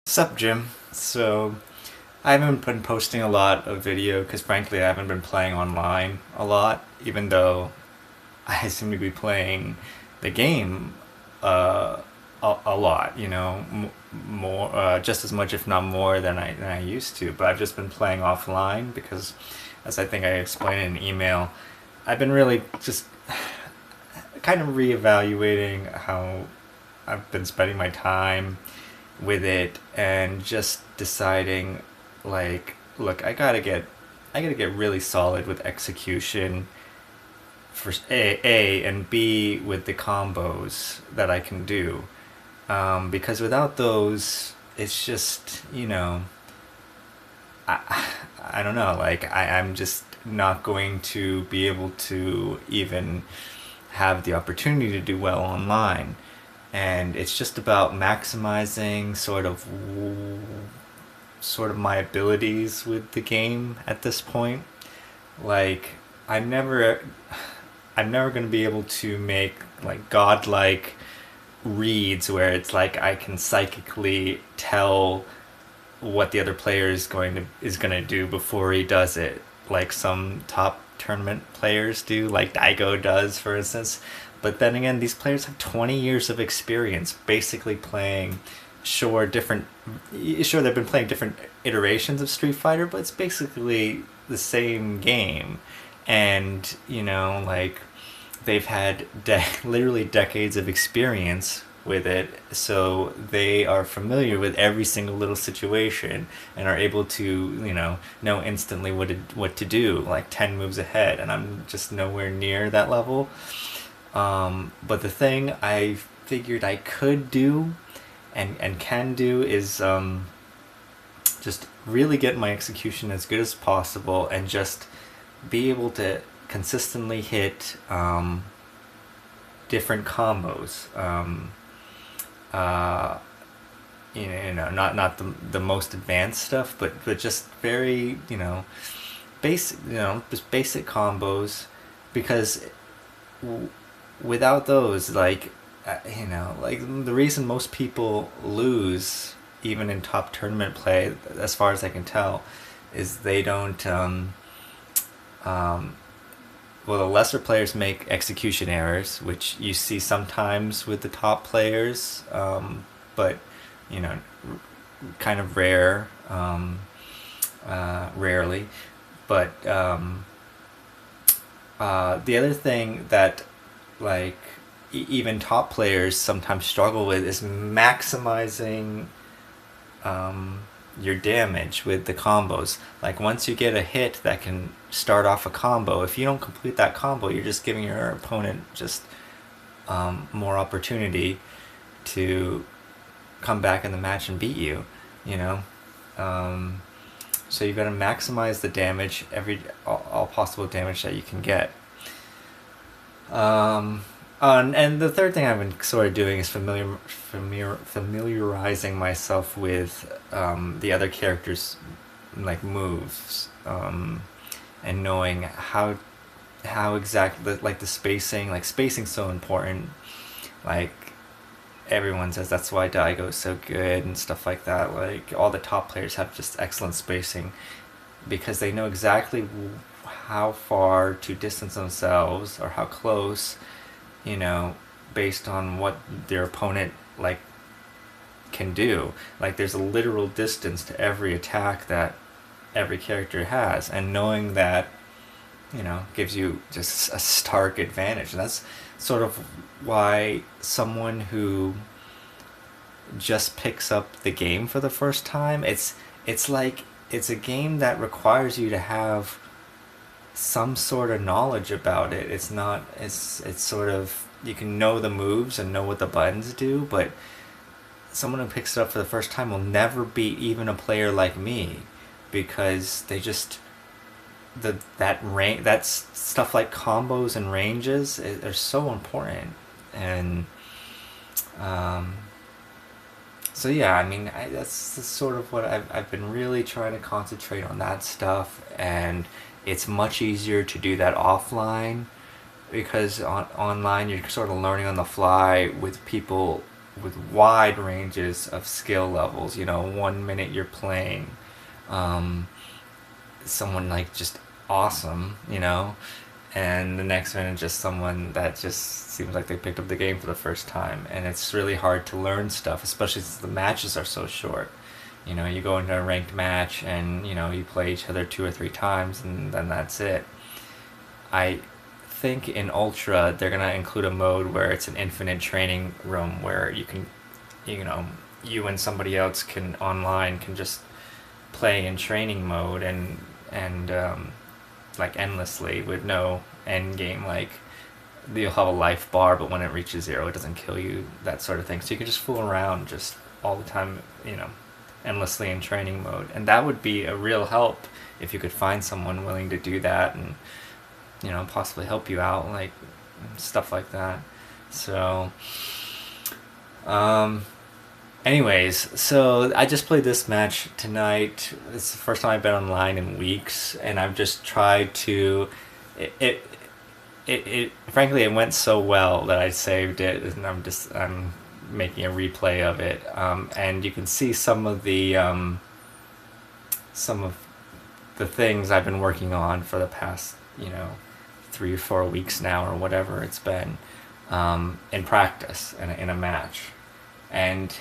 Sup Jim. So I haven't been posting a lot of video because frankly I haven't been playing online a lot, even though I seem to be playing the game uh, a lot, more just as much if not more than I used to. But I've just been playing offline because, as I think I explained in an email, I've been really just kind of reevaluating how I've been spending my time with it and just deciding like look, I gotta get really solid with execution for A and B with the combos that I can do. Because without those it's just, I, I don't know, like I'm just not going to be able to even have the opportunity to do well online. And it's just about maximizing sort of my abilities with the game at this point. Like I'm never I'm never going to be able to make like godlike reads where it's like I can psychically tell what the other player is going to do before he does it, like some top tournament players do, like Daigo does, for instance. But then again, these players have 20 years of experience basically playing, sure, different, sure, they've been playing different iterations of Street Fighter, but it's basically the same game. And, like, they've had literally decades of experience with it, so they are familiar with every single little situation and are able to, know instantly what to do, like 10 moves ahead, and I'm just nowhere near that level. But the thing I figured I could do and can do is just really get my execution as good as possible and just be able to consistently hit different combos. Uh, not the most advanced stuff, but just very, basic, just basic combos, because without those, like, like the reason most people lose, even in top tournament play, as far as I can tell, is they don't. Um, well, the lesser players make execution errors, which you see sometimes with the top players, but you know, kind of rare, rarely. But the other thing that, like, even top players sometimes struggle with is maximizing your damage with the combos. Like, once you get a hit that can start off a combo, if you don't complete that combo, you're just giving your opponent just more opportunity to come back in the match and beat you. You know, so you got to maximize the damage, all possible damage that you can get. Um, and the third thing I've been sort of doing is familiarizing myself with the other characters' like moves, and knowing how exactly, like, the spacing. Like, spacing's so important. Like, everyone says that's why Daigo is so good and stuff like that. Like, all the top players have just excellent spacing because they know exactly how far to distance themselves or how close, you know, based on what their opponent, like, can do. Like, there's a literal distance to every attack that every character has, and knowing that, gives you just a stark advantage. And that's sort of why someone who just picks up the game for the first time, it's like it's a game that requires you to have some sort of knowledge about it. It's not it's sort of, you can know the moves and know what the buttons do, but someone who picks it up for the first time will never beat even a player like me, because they just, that's stuff like combos and ranges are so important. And um, so yeah, I mean, that's sort of what I've been really trying to concentrate on, that stuff. And it's much easier to do that offline, because online you're sort of learning on the fly with people with wide ranges of skill levels. You know, 1 minute you're playing someone like just awesome, you know, and the next minute just someone that just seems like they picked up the game for the first time. And it's really hard to learn stuff, especially since the matches are so short. You know, you go into a ranked match and, you know, you play each other 2 or 3 times and then that's it. I think in Ultra they're gonna include a mode where it's an infinite training room where you can, you know, you and somebody else can online can just play in training mode and like endlessly with no end game. Like you'll have a life bar, but when it reaches 0, it doesn't kill you. That sort of thing. So you can just fool around just all the time, you know, endlessly in training mode, and that would be a real help if you could find someone willing to do that and, you know, possibly help you out, like stuff like that. So anyways, so I just played this match tonight. It's the first time I've been online in weeks, and I've just tried to it frankly it went so well that I saved it, and I'm making a replay of it, and you can see some of the things I've been working on for the past, you know, 3 or 4 weeks now or whatever it's been, in practice in a match. And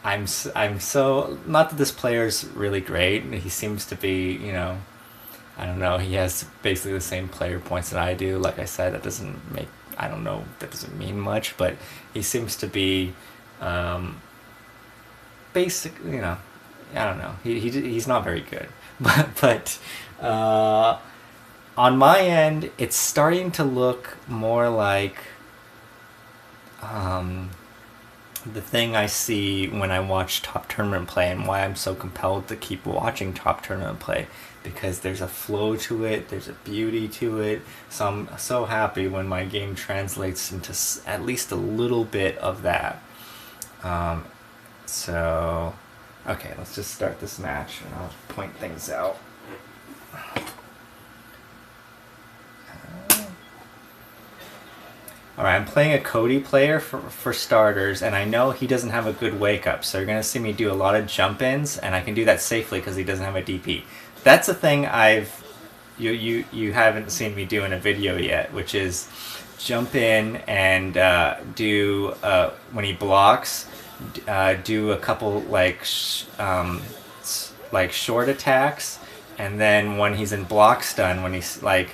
I'm so, not that this player's really great. He seems to be, you know, I don't know, he has basically the same player points that I do. Like I said, that doesn't make, I don't know, that doesn't mean much, but he seems to be basic, you know, I don't know, he's not very good. But on my end, it's starting to look more like the thing I see when I watch Top Tournament play, and why I'm so compelled to keep watching Top Tournament play, because there's a flow to it, there's a beauty to it. So I'm so happy when my game translates into at least a little bit of that. So, okay, let's just start this match and I'll point things out. Alright, I'm playing a Cody player for starters, and I know he doesn't have a good wake up, so you're going to see me do a lot of jump-ins, and I can do that safely because he doesn't have a DP. That's a thing you haven't seen me do in a video yet, which is jump in and do, when he blocks, do a couple like short attacks, and then when he's in block stun, when he's like,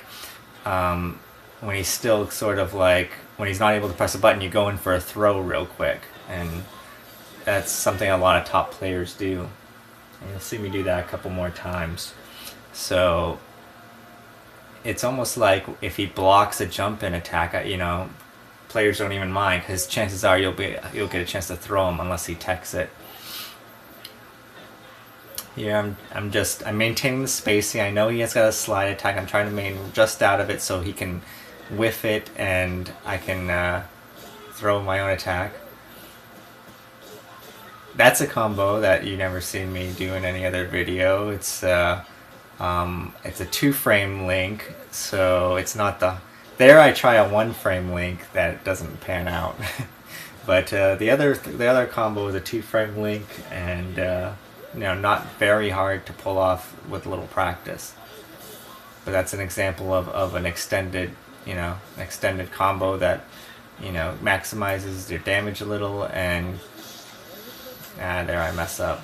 when he's still sort of like, when he's not able to press a button, you go in for a throw real quick, and that's something a lot of top players do. And you'll see me do that a couple more times. So it's almost like if he blocks a jump-in attack, you know, players don't even mind, because chances are you'll get a chance to throw him unless he techs it. Here I'm maintaining the spacing. I know he has got a slide attack. I'm trying to maintain just out of it so he can whiff it and I can throw my own attack. That's a combo that you never seen me do in any other video. It's a 2-frame link, so it's not the... There I try a 1-frame link that doesn't pan out. But the other combo is a 2-frame link, and you know, not very hard to pull off with a little practice. But that's an example of an extended, you know, extended combo that, you know, maximizes your damage a little, and there I mess up.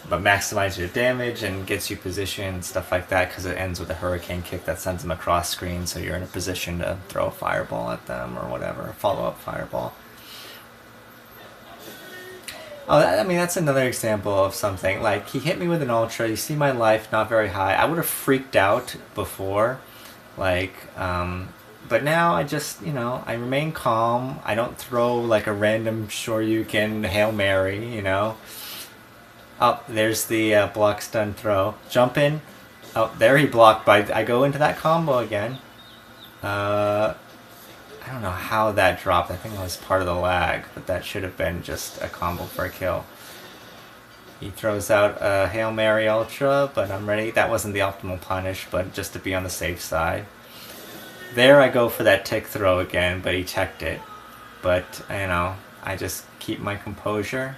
But maximizes your damage and gets you position and stuff like that, because it ends with a hurricane kick that sends them across screen, so you're in a position to throw a fireball at them or whatever, a follow-up fireball. Oh, I mean, that's another example of something. Like, he hit me with an ultra. You see my life not very high. I would have freaked out before. Like, but now I just, you know, I remain calm. I don't throw like a random Shoryuken Hail Mary, you know. Oh, there's the block stun throw. Jump in. Oh, there he blocked, but I go into that combo again. I don't know how that dropped. I think it was part of the lag, but that should have been just a combo for a kill. He throws out a Hail Mary Ultra, but I'm ready. That wasn't the optimal punish, but just to be on the safe side. There I go for that tick throw again, but he teched it. But, you know, I just keep my composure,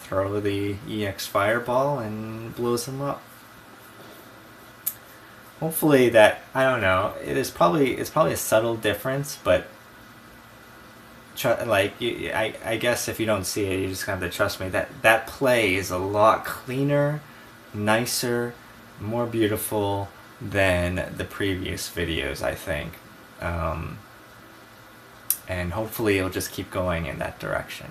throw the EX Fireball, and blows him up. Hopefully that, I don't know, it's probably a subtle difference, but I guess if you don't see it, you just have to trust me. That play is a lot cleaner, nicer, more beautiful than the previous videos, I think. And hopefully it'll just keep going in that direction.